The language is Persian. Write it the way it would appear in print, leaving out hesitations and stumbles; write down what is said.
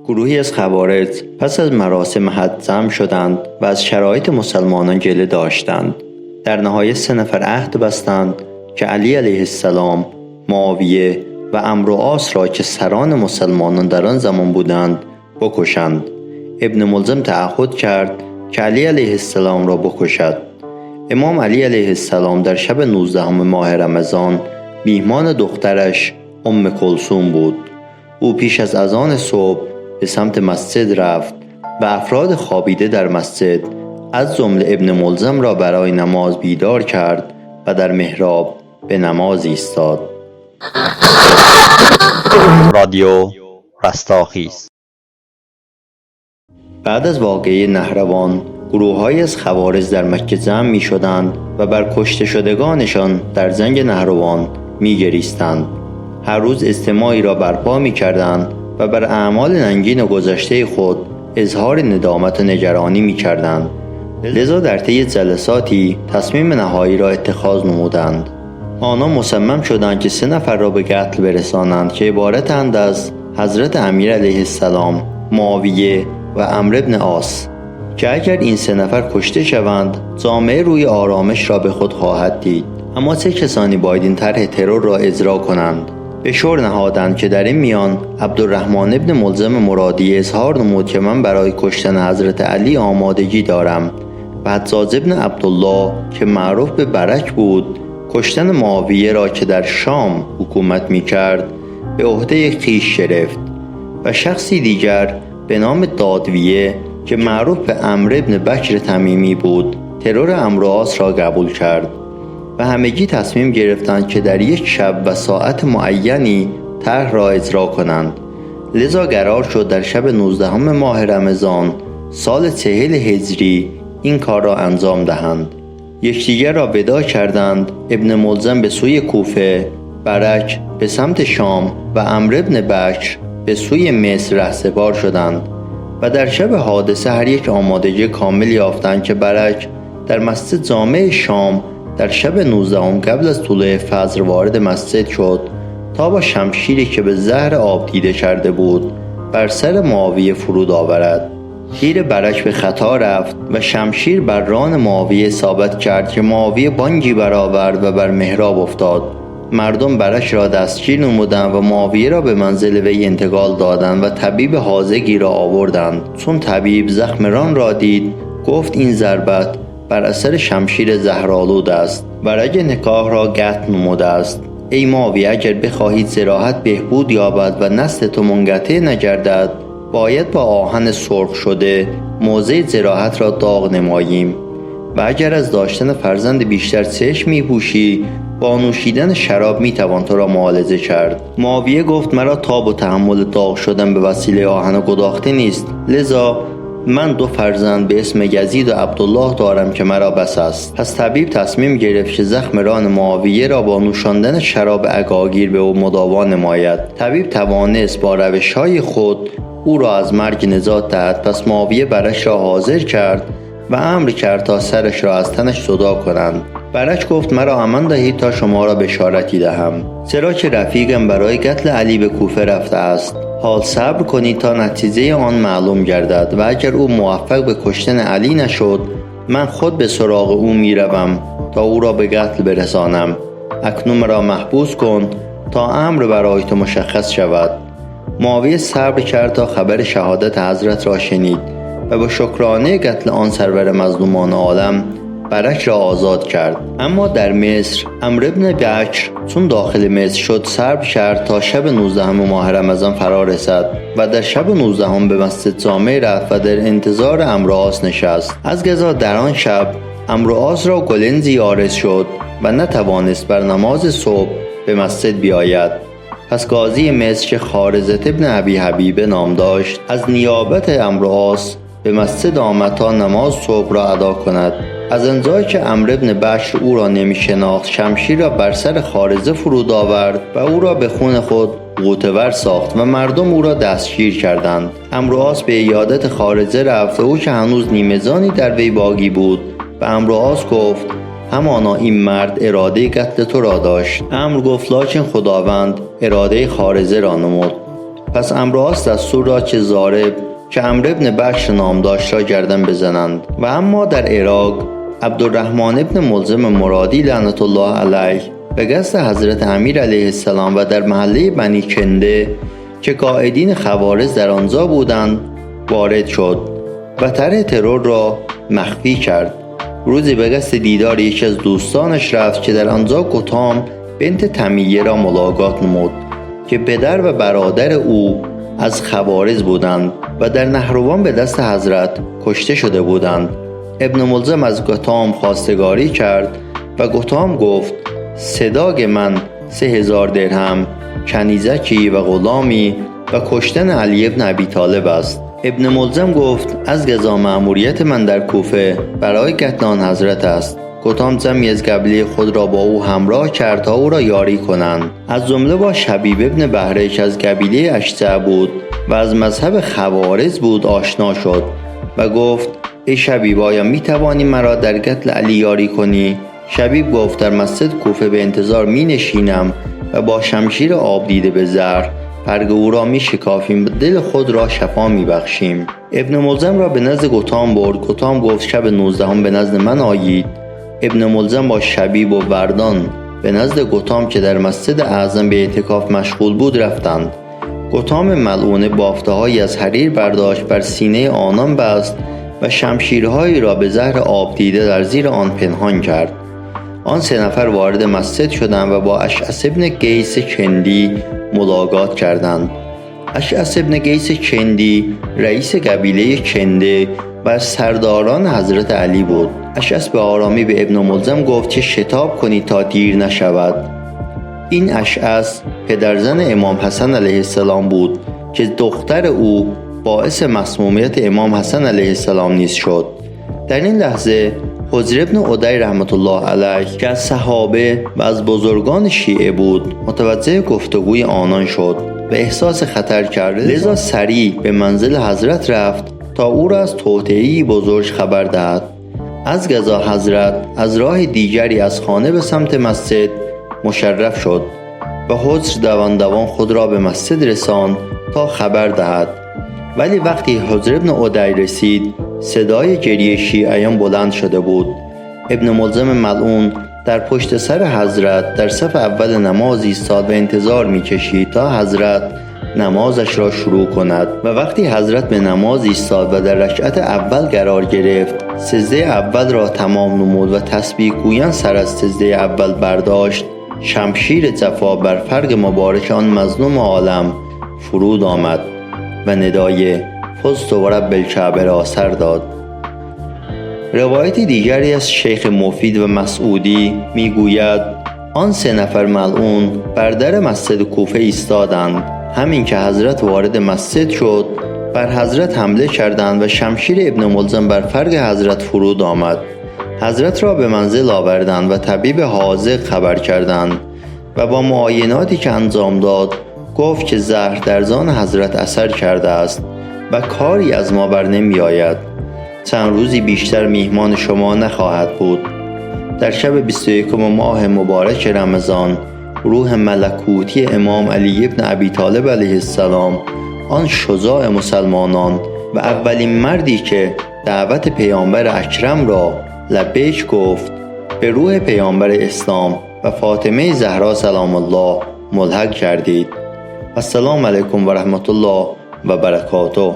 گروهی از خوارج پس از مراسم حد جمع شدند و از شرایط مسلمانان گله داشتند. در نهایت 3 نفر عهد بستند که علی علیه السلام، معاویه و عمرو و عاص را که سران مسلمانان در آن زمان بودند بکشند. ابن ملجم تعهد کرد که علی علیه السلام را بکشد. امام علی علیه السلام در شب 19 ماه رمضان میهمان دخترش ام کلثوم بود. او پیش از اذان صبح به سمت مسجد رفت و افراد خوابیده در مسجد از جمله ابن ملجم را برای نماز بیدار کرد و در محراب به نماز ایستاد. رادیو رستاخیز. بعد از واقعه نهروان گروه‌هایی از خوارج در مکه جمع می شدند و بر کشته شدگانشان در جنگ نهروان می گریستند. هر روز اجتماعی را برپا می کردند و بر اعمال ننگین گذشته خود اظهار ندامت و نگرانی می کردند. لذا در طی جلساتی تصمیم نهایی را اتخاذ نمودند. آنها مصمم شدند که 3 نفر را به قتل برسانند که عبارتند از حضرت امیر علیه السلام، معاویه و عمرو بن عاص، که اگر این 3 نفر کشته شوند جامعه روی آرامش را به خود خواهد دید. اما چه کسانی باید این طرح ترور را اجرا کنند؟ به شور نهادند که در این میان عبدالرحمن ابن ملجم مرادی اظهار نمود که من برای کشتن حضرت علی آمادگی دارم و حجاج ابن عبدالله که معروف به برک بود کشتن معاویه را که در شام حکومت می کرد به عهده خویش گرفت و شخصی دیگر به نام دادویه که معروف به عمرو بن بکر تمیمی بود ترور عمرو و عاص را قبول کرد و همگی تصمیم گرفتند که در یک شب و ساعت معینی طرح را اجرا کنند. لذا قرار شد در شب 19 ماه رمضان سال 40 هجری این کار را انجام دهند. یکدیگر را ودا کردند. ابن ملجم به سوی کوفه، برک به سمت شام و عمرو بن بکر به سوی مصر رهسپار شدند و در شب حادثه هر یک آمادگی کامل یافتند که برک در مسجد جامع شام در شب 19 قبل از طلوع فجر وارد مسجد شد تا با شمشیری که به زهر آب دیده کرده بود بر سر معاویه فرود آورد. تیر برک به خطا رفت و شمشیر بر ران معاویه اصابت کرد که معاویه بانگی برآورد و بر محراب افتاد. مردم برک را دستگیر نمودند و معاویه را به منزل وی انتقال دادند و طبیب حاذقی را آوردند. چون طبیب زخم ران را دید گفت این ضربت بر اثر شمشیر زهرآلود است و رگ نکاح را قطع نموده است. ای معاویه اگر بخواهید جراحت بهبود یابد و نسل تو منقطع نگردد باید با آهن سرخ شده موضع جراحت را داغ نماییم و اگر از داشتن فرزند بیشتر چشم می‌پوشی با نوشیدن شراب میتوان تو را معالجه کرد. معاویه گفت مرا تاب و تحمل داغ شدن به وسیله آهن گداخته نیست، لذا من 2 فرزند به اسم یزید و عبدالله دارم که مرا بس است. پس طبیب تصمیم گرفت که زخم ران معاویه را با نوشاندن شراب عقاقیر به او مداوا نماید. طبیب توانست با روش‌های خود او را از مرگ نجات دهد. پس معاویه برش را حاضر کرد و امر کرد تا سرش را از تنش جدا کنند. برک گفت مرا امان دهید تا شما را بشارتی دهم، چرا که رفیقم برای قتل علی به کوفه رفته است. حال صبر کنید تا نتیجه آن معلوم گردد و اگر او موفق به کشتن علی نشد من خود به سراغ او میروم تا او را به قتل برسانم. اکنون مرا محبوس کن تا امر برای تو مشخص شود. معاویه صبر کرد تا خبر شهادت حضرت را شنید و با شکرانه قتل آن سرور مظلومان عالم برک را آزاد کرد. اما در مصر عمرو بن بکر چون داخل مصر شد صبر کرد تا شب 19 ماه رمضان فرا رسد و در شب 19 به مسجد جامع رفت و در انتظار عمرو و عاص نشست. از قضا در آن شب عمرو و عاص را گلنزی عارض شد و نتوانست بر نماز صبح به مسجد بیاید. پس قاضی مصر که خارزة ابن ابی حبیبه نام داشت از نیابت عمرو و عاص به مسجد آمد تا نماز صبح را ادا کند. از آنجایی که عمرو بن بکر او را نمی شناخت شمشیر را بر سر خارزه فرود آورد و او را به خون خود غوطه‌ور ساخت و مردم او را دستگیر کردند. عمرو و عاص به عیادت خارزه رفت و او که هنوز نیمه‌جانی در وی باقی بود و عمرو و عاص گفت همانا این مرد اراده قتل تو را داشت. عمرو گفت لکن خداوند اراده خارزه را نمود. پس امرواس دستور داد که ضارب که عمرو ابن بشر نام داشت را گردن بزنند. و اما در عراق عبدالرحمن ابن ملزم مرادی لعنت الله علیه به قصد حضرت امیر علیه السلام و در محله بنی کنده که قائدین خوارج در آنجا بودند وارد شد و طرح ترور را مخفی کرد. روزی به قصد دیدار یکی از دوستانش رفت که در آنجا گتام بنت تمیه را ملاقات نمود که پدر و برادر او از خوارج بودند و در نهروان به دست حضرت کشته شده بودند. ابن ملزم از گتام خواستگاری کرد و گتام گفت صداق من 3000 درهم، کنیزکی و غلامی و کشتن علی ابن ابی طالب است. ابن ملزم گفت از قضا مأموریت من در کوفه برای قتل آن حضرت است. گتام جمعی از قبیله خود را با او همراه کرد تا او را یاری کنند. از جمله با شبیب ابن بهره که از قبیله اشجع بود و از مذهب خوارج بود آشنا شد و گفت ای شبیب آیا می توانی مرا در قتل علی یاری کنی؟ شبیب گفت در مسجد کوفه به انتظار می نشینم و با شمشیر آب دیده به زر پرگ او را می شکافیم و دل خود را شفا می بخشیم. ابن ملزم را به نزد گتام برد. گتام گفت شب 19 به نزد من آیید. ابن ملزم با شبیب و وردان به نزد گتام که در مسجد اعظم به اعتکاف مشغول بود رفتند. گتام ملعون بافته‌هایی از حریر برداشت بر سینه آنان بست و شمشیرهایی را به زهر آب دیده در زیر آن پنهان کرد. آن 3 نفر وارد مسجد شدند و با اشعث ابن قیس کندی ملاقات کردند. اشعث ابن قیس کندی رئیس قبیله کنده و سرداران حضرت علی بود. اشعث به آرامی به ابن ملزم گفت که شتاب کنید تا دیر نشود. این اشعث پدرزن امام حسن علیه السلام بود که دختر او باعث مسمومیت امام حسن علیه السلام نیز شد. در این لحظه حجر ابن عدی رحمت الله علیه که از صحابه و از بزرگان شیعه بود متوجه گفتگوی آنان شد و احساس خطر کرد، لذا سریع به منزل حضرت رفت تا او را از توطئه‌ای بزرگ خبر دهد. از قضا حضرت از راه دیگری از خانه به سمت مسجد مشرف شد و حجر دوان خود را به مسجد رساند تا خبر دهد. ولی وقتی حجر ابن عدی رسید صدای گریه شیعیان بلند شده بود. ابن ملزم ملعون در پشت سر حضرت در صف اول نماز ایستاد و انتظار می‌کشید تا حضرت نمازش را شروع کند و وقتی حضرت به نماز ایستاد و در رکعت اول قرار گرفت سجده اول را تمام نمود و تسبیح گویان سر از سجده اول برداشت، شمشیر جفا بر فرق مبارک آن مظلوم عالم فرود آمد و ندای فزت و رب الکعبه را سر داد. روایت دیگری از شیخ مفید و مسعودی میگوید آن 3 نفر ملعون بر در مسجد کوفه ایستادند. همین که حضرت وارد مسجد شد بر حضرت حمله کردند و شمشیر ابن ملزم بر فرق حضرت فرود آمد. حضرت را به منزل آوردند و طبیب حاذق خبر کردند و با معایناتی که انجام داد گفت که زهر در جان حضرت اثر کرده است و کاری از ما بر نمی آید. چند روزی بیشتر میهمان شما نخواهد بود. در شب 21 ماه مبارک رمضان روح ملکوتی امام علی ابن ابی طالب علیه السلام، آن شجاع مسلمانان و اولین مردی که دعوت پیامبر اکرم را لبیک گفت، به روح پیامبر اسلام و فاطمه زهرا سلام الله ملحق کردید. السلام علیکم و رحمت الله و برکاته.